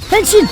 変身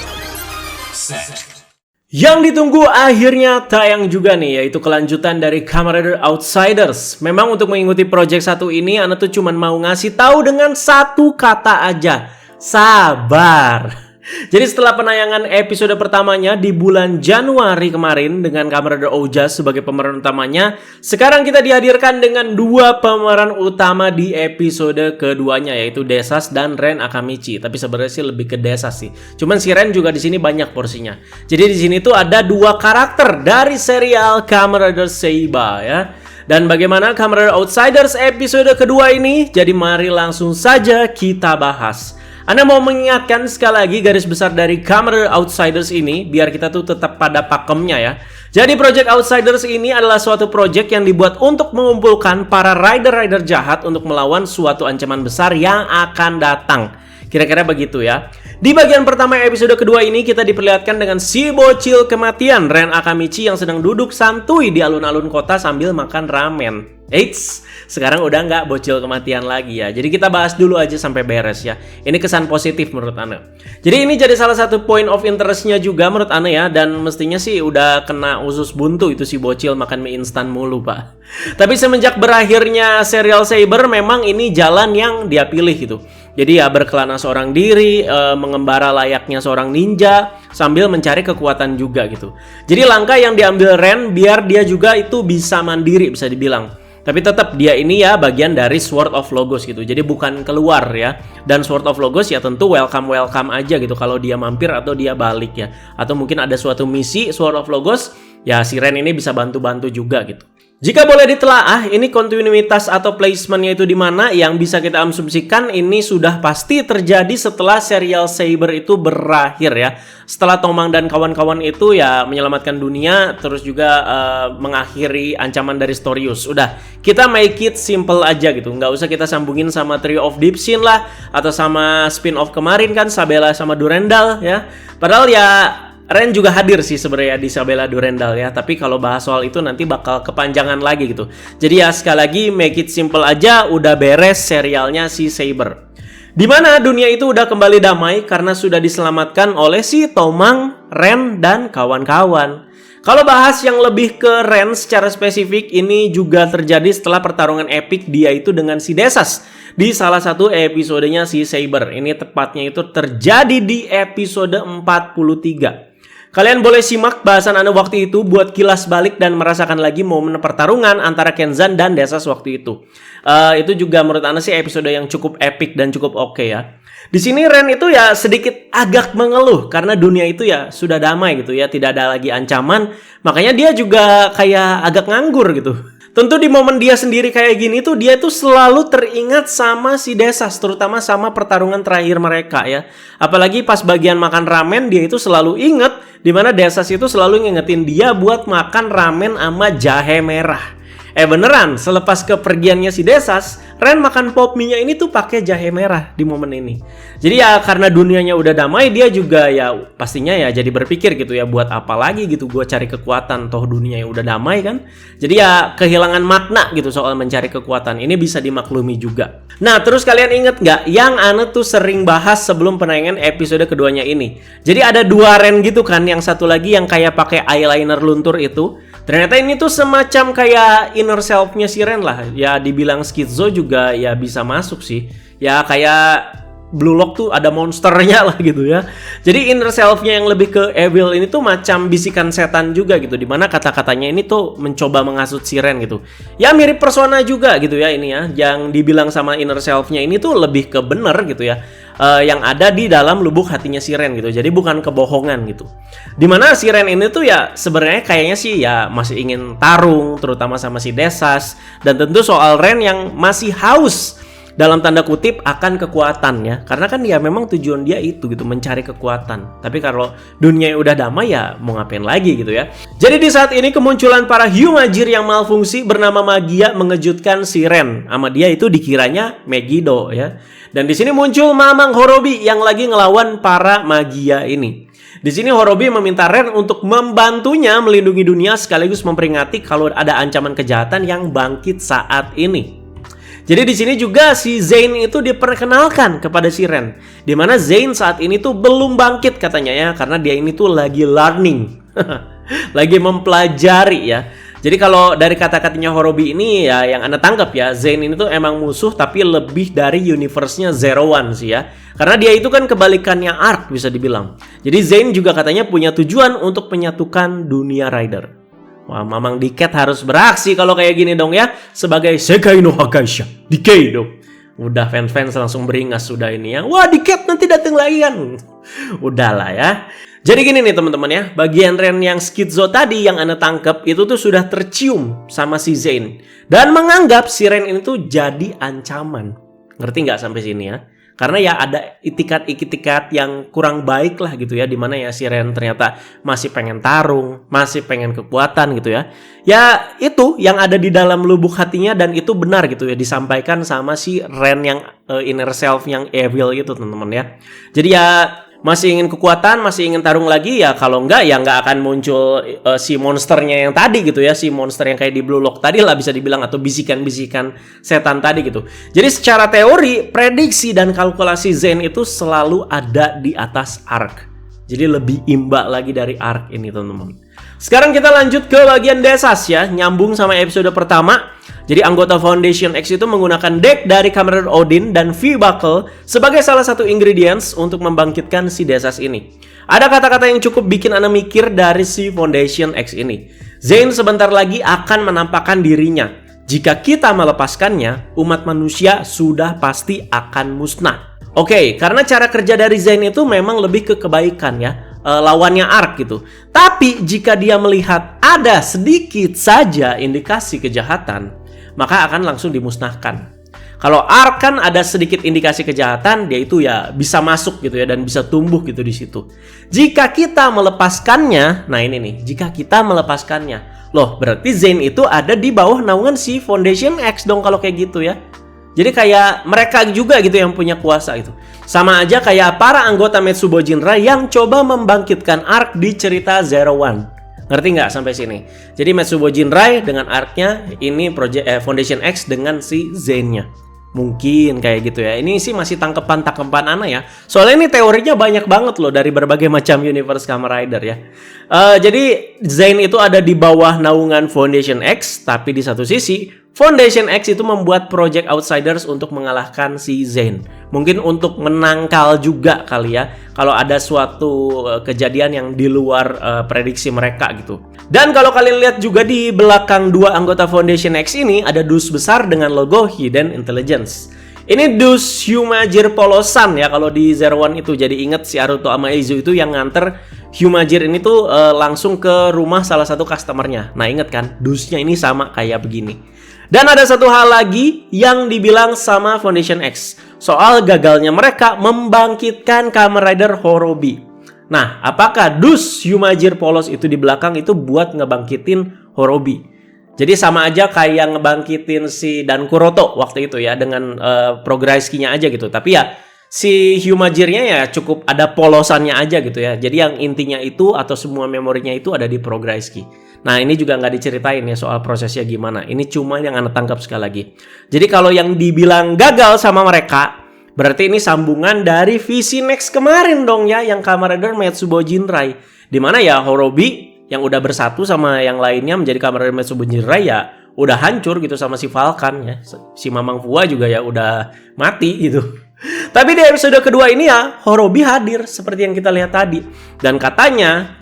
Yang ditunggu akhirnya tayang juga nih, yaitu kelanjutan dari Kamen Rider Outsiders. Memang untuk mengikuti project satu ini, Ana tuh cuman mau ngasih tahu dengan satu kata aja. Sabar. Jadi setelah penayangan episode pertamanya di bulan Januari kemarin dengan Kamen Rider Ouja sebagai pemeran utamanya, sekarang kita dihadirkan dengan dua pemeran utama di episode keduanya, yaitu Desas dan Ren Akamichi. Tapi sebenarnya sih lebih ke Desas sih. Cuman si Ren juga di sini banyak porsinya. Jadi di sini tuh ada dua karakter dari serial Kamen Rider Seiba ya. Dan bagaimana Kamen Rider Outsiders episode kedua ini? Jadi mari langsung saja kita bahas. Anda mau mengingatkan sekali lagi garis besar dari Kamen Rider Outsiders ini biar kita tuh tetap pada pakemnya ya. Jadi Project Outsiders ini adalah suatu project yang dibuat untuk mengumpulkan para rider-rider jahat untuk melawan suatu ancaman besar yang akan datang. Kira-kira begitu ya. Di bagian pertama episode kedua ini kita diperlihatkan dengan si bocil kematian Ren Akamichi yang sedang duduk santuy di alun-alun kota sambil makan ramen. Eits, sekarang udah nggak bocil kematian lagi ya. Jadi kita bahas dulu aja sampai beres ya. Ini kesan positif menurut Ana. Jadi ini jadi salah satu point of interestnya juga menurut Ana ya. Dan mestinya sih udah kena usus buntu itu si bocil makan mie instan mulu pak. Tapi semenjak berakhirnya serial Saber memang ini jalan yang dia pilih gitu. Jadi ya berkelana seorang diri, mengembara layaknya seorang ninja sambil mencari kekuatan juga gitu. Jadi langkah yang diambil Ren biar dia juga itu bisa mandiri bisa dibilang. Tapi tetap dia ini ya bagian dari Sword of Logos gitu. Jadi bukan keluar ya. Dan Sword of Logos ya tentu welcome aja gitu kalau dia mampir atau dia balik ya. Atau mungkin ada suatu misi Sword of Logos ya si Ren ini bisa bantu-bantu juga gitu. Jika boleh ditelaah, ini kontinuitas atau placementnya itu di mana yang bisa kita asumsikan ini sudah pasti terjadi setelah serial Saber itu berakhir ya. Setelah Tomang dan kawan-kawan itu ya menyelamatkan dunia, terus juga mengakhiri ancaman dari Storius. Udah, kita make it simple aja gitu. Nggak usah kita sambungin sama Trio of Deep Shin lah, atau sama spin-off kemarin kan, Sabella sama Durendal ya. Padahal ya Ren juga hadir sih sebenarnya di Sabella Durendal ya. Tapi kalau bahas soal itu nanti bakal kepanjangan lagi gitu. Jadi ya sekali lagi make it simple aja, udah beres serialnya si Saber. Dimana dunia itu udah kembali damai karena sudah diselamatkan oleh si Tomang, Ren, dan kawan-kawan. Kalau bahas yang lebih ke Ren secara spesifik, ini juga terjadi setelah pertarungan epic dia itu dengan si Desas di salah satu episodenya si Saber. Ini tepatnya itu terjadi di episode 43. Kalian boleh simak bahasan Ana waktu itu buat kilas balik dan merasakan lagi momen pertarungan antara Kenzan dan Desas waktu itu. Itu juga menurut Ana sih episode yang cukup epic dan cukup oke ya. Di sini Ren itu ya sedikit agak mengeluh karena dunia itu ya sudah damai gitu ya, tidak ada lagi ancaman. Makanya dia juga kayak agak nganggur gitu. Tentu di momen dia sendiri kayak gini tuh dia tuh selalu teringat sama si Desas, terutama sama pertarungan terakhir mereka ya. Apalagi pas bagian makan ramen dia itu selalu inget dimana Desas itu selalu ngingetin dia buat makan ramen sama jahe merah. Beneran, selepas kepergiannya si Desas, Ren makan pop mie-nya ini tuh pakai jahe merah di momen ini. Jadi ya karena dunianya udah damai, dia juga ya pastinya ya jadi berpikir gitu ya, buat apa lagi gitu gue cari kekuatan, toh dunia udah damai kan. Jadi ya kehilangan makna gitu soal mencari kekuatan, ini bisa dimaklumi juga. Nah terus kalian inget gak yang Ana tuh sering bahas sebelum penayangan episode keduanya ini? Jadi ada dua Ren gitu kan, yang satu lagi yang kayak pakai eyeliner luntur itu. Ternyata ini tuh semacam kayak inner self-nya si Ren lah. Ya dibilang schizo juga ya bisa masuk sih. Ya kayak Blue Lock tuh ada monsternya lah gitu ya. Jadi inner self-nya yang lebih ke evil ini tuh macam bisikan setan juga gitu. Dimana kata-katanya ini tuh mencoba menghasut si Ren gitu. Ya mirip Persona juga gitu ya ini ya. Yang dibilang sama inner self-nya ini tuh lebih ke bener gitu ya. Yang ada di dalam lubuk hatinya si Ren gitu. Jadi bukan kebohongan gitu. Dimana si Ren ini tuh ya sebenarnya kayaknya sih ya masih ingin tarung, terutama sama si Desas. Dan tentu soal Ren yang masih haus dalam tanda kutip akan kekuatan ya. Karena kan ya memang tujuan dia itu gitu, mencari kekuatan. Tapi kalau dunia udah damai ya mau ngapain lagi gitu ya. Jadi di saat ini kemunculan para Hyumajir yang malfungsi bernama Magia mengejutkan si Ren. Sama dia itu dikiranya Megiddo ya. Dan di sini muncul Mamang Horobi yang lagi ngelawan para Magia ini. Di sini Horobi meminta Ren untuk membantunya melindungi dunia sekaligus memperingati kalau ada ancaman kejahatan yang bangkit saat ini. Jadi di sini juga si Zane itu diperkenalkan kepada si Ren. Dimana Zane saat ini tuh belum bangkit katanya ya, karena dia ini tuh lagi learning. Lagi mempelajari ya. Jadi kalau dari kata-katanya Horobi ini ya yang Anda tangkap ya, Zane ini tuh emang musuh tapi lebih dari universe-nya Zero One sih ya. Karena dia itu kan kebalikannya Arc bisa dibilang. Jadi Zane juga katanya punya tujuan untuk menyatukan dunia Rider. Wah, Mamang Diket harus beraksi kalau kayak gini dong ya. Sebagai Sekai no Hakaisha, Decay dong. Udah fans-fans langsung beringas sudah ini ya. Wah, Diket nanti datang lagi kan. Udahlah ya. Jadi gini nih teman-teman ya, bagian Ren yang Schizo tadi yang Anda tangkap itu tuh sudah tercium sama si Zane. Dan menganggap si Ren ini tuh jadi ancaman. Ngerti nggak sampai sini ya? Karena ya ada itikat-itikat yang kurang baik lah gitu ya. Dimana ya si Ren ternyata masih pengen tarung, masih pengen kekuatan gitu ya. Ya itu yang ada di dalam lubuk hatinya dan itu benar gitu ya. Disampaikan sama si Ren yang inner self yang evil gitu teman-teman ya. Jadi ya masih ingin kekuatan, masih ingin tarung lagi ya, kalau enggak ya enggak akan muncul si monsternya yang tadi gitu ya, si monster yang kayak di Blue Lock tadi lah bisa dibilang, atau bisikan-bisikan setan tadi gitu. Jadi secara teori, prediksi dan kalkulasi Zane itu selalu ada di atas Arc. Jadi lebih imba lagi dari Arc ini teman-teman. Sekarang kita lanjut ke bagian desas ya, nyambung sama episode pertama. Jadi anggota Foundation X itu menggunakan deck dari Kamen Rider Odin dan V-Buckle sebagai salah satu ingredients untuk membangkitkan si desas ini. Ada kata-kata yang cukup bikin Anda mikir dari si Foundation X ini. Zane sebentar lagi akan menampakkan dirinya. Jika kita melepaskannya, umat manusia sudah pasti akan musnah. Oke, karena cara kerja dari Zane itu memang lebih ke kebaikan ya. Lawannya Arc gitu. Tapi jika dia melihat ada sedikit saja indikasi kejahatan, maka akan langsung dimusnahkan. Kalau Arc kan ada sedikit indikasi kejahatan, dia itu ya bisa masuk gitu ya dan bisa tumbuh gitu di situ. Jika kita melepaskannya, nah ini nih, jika kita melepaskannya, loh berarti Zane itu ada di bawah naungan si Foundation X dong kalau kayak gitu ya. Jadi kayak mereka juga gitu yang punya kuasa itu. Sama aja kayak para anggota Metsubo Jinrai yang coba membangkitkan Arc di cerita Zero One. Ngerti nggak sampai sini? Jadi Metsubo Jinrai dengan Arc-nya, ini Foundation X dengan si Zane-nya. Mungkin kayak gitu ya. Ini sih masih tangkepan-tangkepan Ana ya. Soalnya ini teorinya banyak banget loh dari berbagai macam universe Kamen Rider ya. Jadi Zane itu ada di bawah naungan Foundation X, tapi di satu sisi Foundation X itu membuat Project Outsiders untuk mengalahkan si Zane. Mungkin untuk menangkal juga kali ya, kalau ada suatu kejadian yang di luar prediksi mereka gitu. Dan kalau kalian lihat juga di belakang dua anggota Foundation X ini ada dus besar dengan logo Hidden Intelligence. Ini dus Humajir Polosan ya kalau di Zero One itu. Jadi inget si Aruto sama Eizo itu yang nganter Humajir ini tuh langsung ke rumah salah satu customernya. Nah inget kan, dusnya ini sama kayak begini. Dan ada satu hal lagi yang dibilang sama Foundation X soal gagalnya mereka membangkitkan Kamen Rider Horobi. Nah, apakah dus Humajir Polos itu di belakang itu buat ngebangkitin Horobi? Jadi sama aja kayak ngebangkitin si Dan Kuroto waktu itu ya dengan progress-nya aja gitu. Tapi ya si Humajirnya ya cukup ada polosannya aja gitu ya. Jadi yang intinya itu atau semua memorinya itu ada di progress key. Nah ini juga nggak diceritain ya soal prosesnya gimana. Ini cuma yang Anda tangkap sekali lagi. Jadi kalau yang dibilang gagal sama mereka, berarti ini sambungan dari visi next kemarin dong ya, yang Kamen Rider Metsubo Jinrai. Dimana ya Horobi yang udah bersatu sama yang lainnya menjadi Kamen Rider Metsubo Jinrai ya udah hancur gitu sama si Falcon ya. Si Mamang Fua juga ya udah mati gitu. Tapi di episode kedua ini ya Horobi hadir seperti yang kita lihat tadi. Dan katanya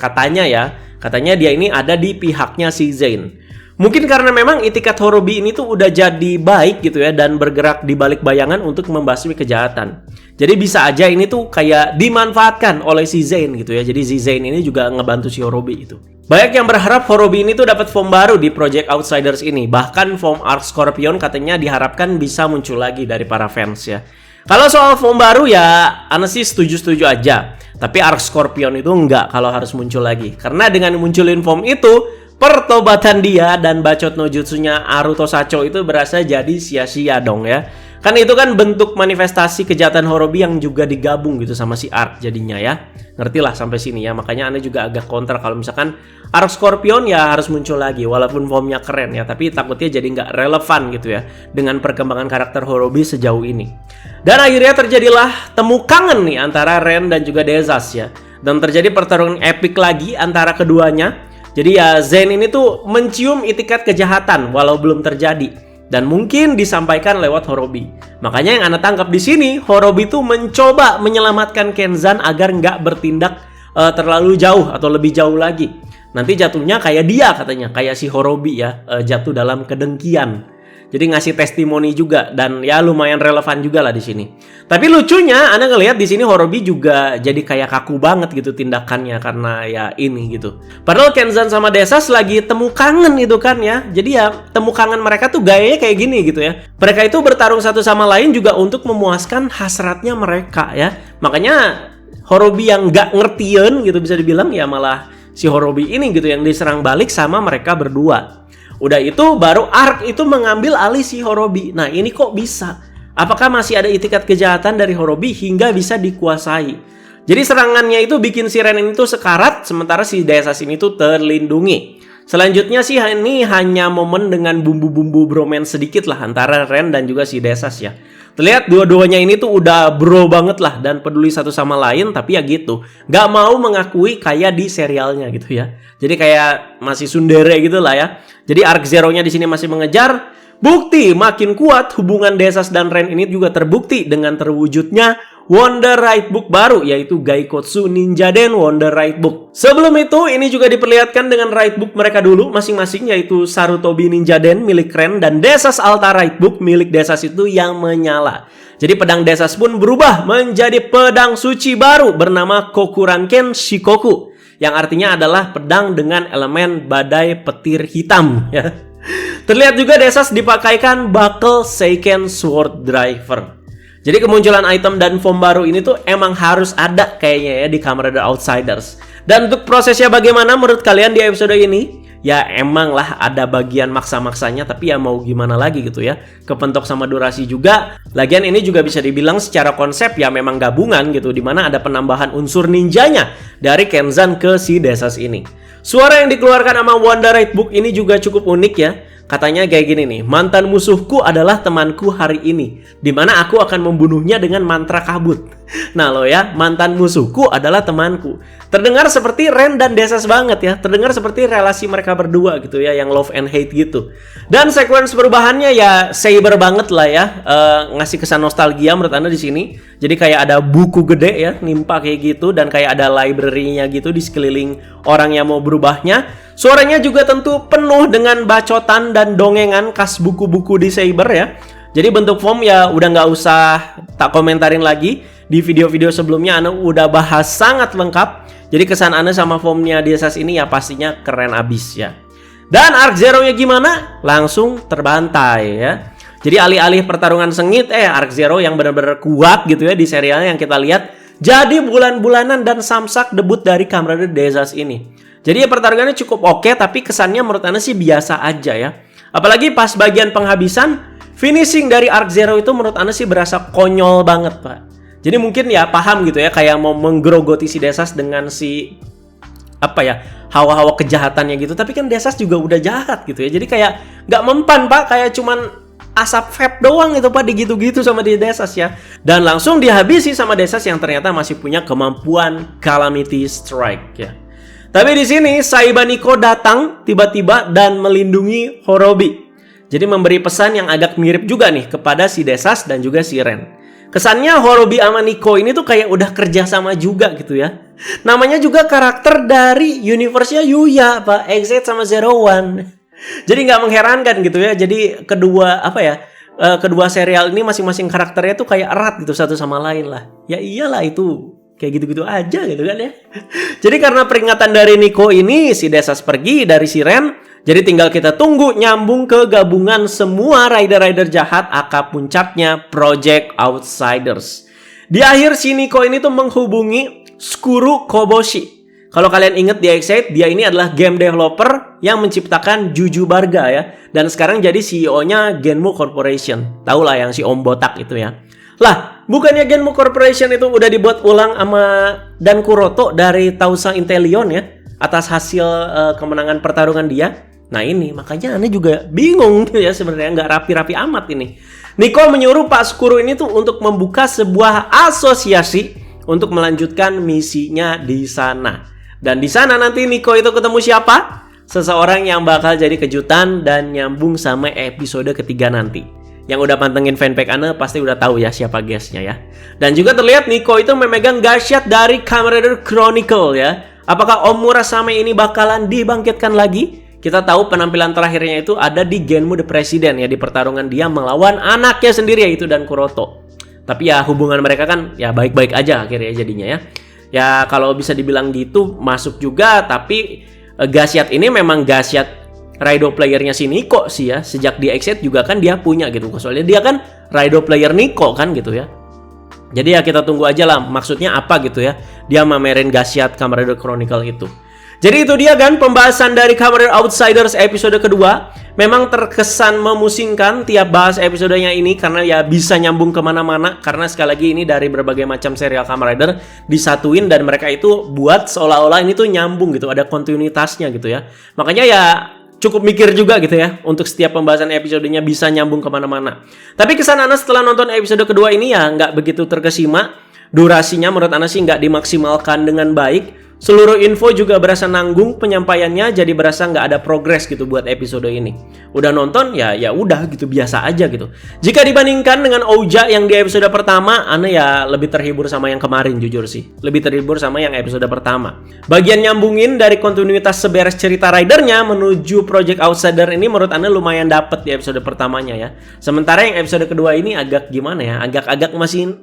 dia ini ada di pihaknya si Zane. Mungkin karena memang itikat Horobi ini tuh udah jadi baik gitu ya dan bergerak di balik bayangan untuk membasmi kejahatan. Jadi bisa aja ini tuh kayak dimanfaatkan oleh si Zane gitu ya. Jadi si Zane ini juga ngebantu si Horobi itu. Banyak yang berharap Horobi ini tuh dapat form baru di Project Outsiders ini. Bahkan form Arc Scorpion katanya diharapkan bisa muncul lagi dari para fans ya. Kalau soal form baru ya, Ana sih setuju-setuju aja. Tapi Arc Scorpion itu enggak kalau harus muncul lagi. Karena dengan munculin form itu, pertobatan dia dan bacot no jutsunya Aruto Sacho itu berasa jadi sia-sia dong ya. Kan itu kan bentuk manifestasi kejahatan Horobi yang juga digabung gitu sama si Arc jadinya ya. Ngerti lah sampai sini ya. Makanya Anda juga agak kontra kalau misalkan Arc Scorpion ya harus muncul lagi. Walaupun formnya keren ya. Tapi takutnya jadi nggak relevan gitu ya. Dengan perkembangan karakter Horobi sejauh ini. Dan akhirnya terjadilah temu kangen nih antara Ren dan juga Desas ya. Dan terjadi pertarungan epik lagi antara keduanya. Jadi ya Zen ini tuh mencium itikat kejahatan walau belum terjadi. Dan mungkin disampaikan lewat Horobi. Makanya yang Anda tangkap di sini, Horobi tuh mencoba menyelamatkan Kenzan agar nggak bertindak terlalu jauh atau lebih jauh lagi. Nanti jatuhnya kayak dia katanya, kayak si Horobi ya, jatuh dalam kedengkian. Jadi ngasih testimoni juga dan ya lumayan relevan juga lah di sini. Tapi lucunya Anda ngelihat di sini Horobi juga jadi kayak kaku banget gitu tindakannya karena ya ini gitu. Padahal Kenzan sama Desas lagi temu kangen gitu kan ya. Jadi ya temu kangen mereka tuh gayanya kayak gini gitu ya. Mereka itu bertarung satu sama lain juga untuk memuaskan hasratnya mereka ya. Makanya Horobi yang nggak ngertiin gitu bisa dibilang ya malah si Horobi ini gitu yang diserang balik sama mereka berdua. Udah itu baru Arc itu mengambil alih si Horobi. Nah ini kok bisa? Apakah masih ada itikat kejahatan dari Horobi hingga bisa dikuasai? Jadi serangannya itu bikin si Ren ini tuh sekarat, sementara si Desas ini tuh terlindungi. Selanjutnya sih ini hanya momen dengan bumbu-bumbu bromance sedikit lah antara Ren dan juga si Desas ya. Terlihat dua-duanya ini tuh udah bro banget lah dan peduli satu sama lain, tapi ya gitu. Gak mau mengakui kayak di serialnya gitu ya. Jadi kayak masih sundere gitu lah ya. Jadi Arc Zero-nya di sini masih mengejar. Bukti makin kuat hubungan Desas dan Ren ini juga terbukti dengan terwujudnya Wonder Right Book baru, yaitu Gaikotsu Ninjaden Wonder Right Book. Sebelum itu, ini juga diperlihatkan dengan Right Book mereka dulu masing-masing, yaitu Sarutobi Ninjaden milik Ren dan Desas Alta Right Book milik Desas itu yang menyala. Jadi pedang Desas pun berubah menjadi pedang suci baru bernama Kokuranken Shikoku, yang artinya adalah pedang dengan elemen badai petir hitam ya. Terlihat juga Desas dipakaikan buckle Seiken Sword Driver. Jadi kemunculan item dan form baru ini tuh emang harus ada kayaknya ya di Kamen Rider Outsiders. Dan untuk prosesnya bagaimana menurut kalian di episode ini? Ya emang lah ada bagian maksa-maksanya, tapi ya mau gimana lagi gitu ya. Kepentok sama durasi juga. Lagian ini juga bisa dibilang secara konsep ya memang gabungan gitu, dimana ada penambahan unsur ninjanya dari Kenzan ke si Desas ini. Suara yang dikeluarkan sama Wonder Right Book ini juga cukup unik ya. Katanya kayak gini nih, mantan musuhku adalah temanku hari ini, dimana aku akan membunuhnya dengan mantra kabut. Nah lo ya, mantan musuhku adalah temanku. Terdengar seperti Ren dan Desas banget ya. Terdengar seperti relasi mereka berdua gitu ya, yang love and hate gitu. Dan sequence perubahannya ya Saber banget lah ya, ngasih kesan nostalgia menurut Anda di sini. Jadi kayak ada buku gede ya, nimpa kayak gitu, dan kayak ada library-nya gitu di sekeliling orang yang mau berubahnya. Suaranya juga tentu penuh dengan bacotan dan dongengan khas buku-buku di Saber ya. Jadi bentuk form ya udah nggak usah tak komentarin lagi. Di video-video sebelumnya Anda udah bahas sangat lengkap. Jadi kesan Anda sama formnya Desas ini ya pastinya keren abis ya. Dan Arc Zero-nya gimana? Langsung terbantai ya. Jadi alih-alih pertarungan sengit, Arc Zero yang benar-benar kuat gitu ya di serialnya yang kita lihat. Jadi bulan-bulanan dan samsak debut dari Kamen Rider Desas ini. Jadi ya pertarungannya cukup oke, tapi kesannya menurut Anda sih biasa aja ya. Apalagi pas bagian penghabisan, finishing dari Arc Zero itu menurut Anda sih berasa konyol banget Pak. Jadi mungkin ya paham gitu ya, kayak mau menggerogoti si Desas dengan si hawa-hawa kejahatannya gitu. Tapi kan Desas juga udah jahat gitu ya. Jadi kayak nggak mempan Pak, kayak cuman asap vape doang itu Pak, digitu-gitu sama di Desas ya. Dan langsung dihabisi sama Desas yang ternyata masih punya kemampuan Calamity Strike ya. Tapi di sini Saiba Nico datang tiba-tiba dan melindungi Horobi. Jadi memberi pesan yang agak mirip juga nih kepada si Desas dan juga si Ren. Kesannya Horobi sama Nico ini tuh kayak udah kerja sama juga gitu ya. Namanya juga karakter dari universe-nya Yuya, Pak. Exit sama Zero One. Jadi nggak mengherankan gitu ya. Jadi kedua serial ini masing-masing karakternya tuh kayak erat gitu satu sama lain lah. Ya iyalah itu. Kayak gitu-gitu aja gitu kan ya. Jadi karena peringatan dari Nico ini, si Desas pergi dari si Ren. Jadi tinggal kita tunggu nyambung ke gabungan semua rider-rider jahat aka puncaknya Project Outsiders. Di akhir si Nico ini tuh menghubungi Skuru Koboshi. Kalau kalian ingat DxD, dia ini adalah game developer yang menciptakan Juju Barga ya. Dan sekarang jadi CEO-nya Genmu Corporation. Tahu lah yang si Om Botak itu ya. Lah, bukannya Genmu Corporation itu udah dibuat ulang sama Dan Kuroto dari Tausa Intelion ya, atas hasil kemenangan pertarungan dia. Nah ini, makanya aneh juga bingung ya sebenarnya, nggak rapi-rapi amat ini. Nico menyuruh Pak Skuru ini tuh untuk membuka sebuah asosiasi untuk melanjutkan misinya di sana. Dan di sana nanti Nico itu ketemu siapa? Seseorang yang bakal jadi kejutan dan nyambung sama episode ketiga nanti. Yang udah pantengin fanpage Ane pasti udah tahu ya siapa guestnya ya. Dan juga terlihat Nico itu memegang gasyat dari Kamen Rider Chronicle ya. Apakah Om Murasame ini bakalan dibangkitkan lagi? Kita tahu penampilan terakhirnya itu ada di Genmu The President ya, di pertarungan dia melawan anaknya sendiri yaitu Dan Kuroto. Tapi ya hubungan mereka kan ya baik-baik aja akhirnya jadinya ya. Ya kalau bisa dibilang gitu masuk juga, tapi gasyat ini memang gasyat Raido playernya si Nico sih ya. Sejak di Exit juga kan dia punya gitu. Soalnya dia kan Raido player Nico kan gitu ya. Jadi ya kita tunggu aja lah maksudnya apa gitu ya. Dia mamerin gasyat Kamen Rider Chronicle itu. Jadi itu dia kan pembahasan dari Kamen Rider Outsiders episode kedua. Memang terkesan memusingkan tiap bahas episodenya ini karena ya bisa nyambung kemana-mana. Karena sekali lagi ini dari berbagai macam serial Kamen Rider disatuin dan mereka itu buat seolah-olah ini tuh nyambung gitu, ada kontinuitasnya gitu ya. Makanya ya cukup mikir juga gitu ya untuk setiap pembahasan episodenya bisa nyambung kemana-mana. Tapi kesan Ana setelah nonton episode kedua ini ya nggak begitu terkesima. Durasinya menurut Ana sih nggak dimaksimalkan dengan baik. Seluruh info juga berasa nanggung penyampaiannya, jadi berasa nggak ada progres gitu buat episode ini. Udah nonton ya udah gitu biasa aja gitu. Jika dibandingkan dengan Ouja yang di episode pertama, Ana ya lebih terhibur sama yang kemarin jujur sih. Lebih terhibur sama yang episode pertama. Bagian nyambungin dari kontinuitas seberes cerita ridernya menuju Project Outsider ini menurut Ana lumayan dapet di episode pertamanya ya. Sementara yang episode kedua ini agak gimana ya, agak masih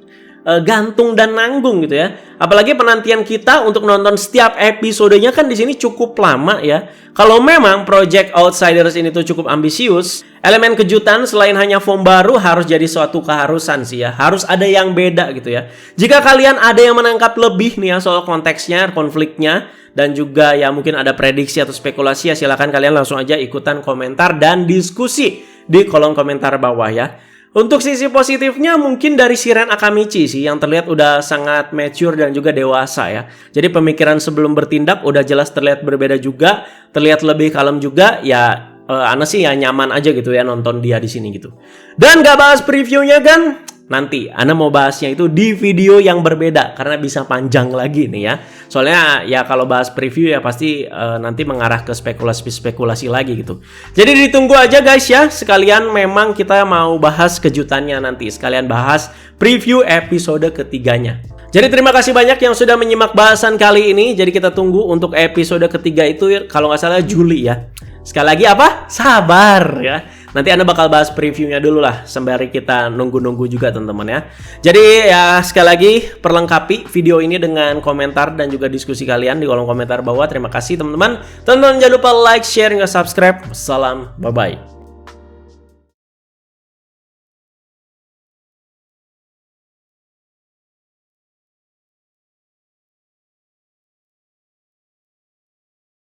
gantung dan nanggung gitu ya. Apalagi penantian kita untuk nonton setiap episodenya kan di sini cukup lama ya. Kalau memang Project Outsiders ini tuh cukup ambisius, elemen kejutan selain hanya form baru harus jadi suatu keharusan sih ya. Harus ada yang beda gitu ya. Jika kalian ada yang menangkap lebih nih ya soal konteksnya, konfliknya, dan juga ya mungkin ada prediksi atau spekulasi ya, silakan kalian langsung aja ikutan komentar dan diskusi di kolom komentar bawah ya. Untuk sisi positifnya mungkin dari Shiren Akamichi sih yang terlihat udah sangat mature dan juga dewasa ya. Jadi pemikiran sebelum bertindak udah jelas terlihat berbeda juga, terlihat lebih kalem juga ya. Ana sih ya nyaman aja gitu ya nonton dia di sini gitu. Dan gak bahas previewnya kan? Nanti Ana mau bahasnya itu di video yang berbeda karena bisa panjang lagi nih ya. Soalnya ya kalau bahas preview ya pasti nanti mengarah ke spekulasi lagi gitu. Jadi ditunggu aja guys ya. Sekalian memang kita mau bahas kejutannya nanti. Sekalian bahas preview episode ketiganya. Jadi terima kasih banyak yang sudah menyimak bahasan kali ini. Jadi kita tunggu untuk episode ketiga itu kalau nggak salah Juli ya. Sekali lagi apa? Sabar ya. Nanti Anda bakal bahas previewnya dulu lah sembari kita nunggu-nunggu juga teman-teman ya. Jadi ya sekali lagi perlengkapi video ini dengan komentar dan juga diskusi kalian di kolom komentar bawah. Terima kasih teman-teman. Tonton jangan lupa like, share, dan subscribe. Salam, bye-bye.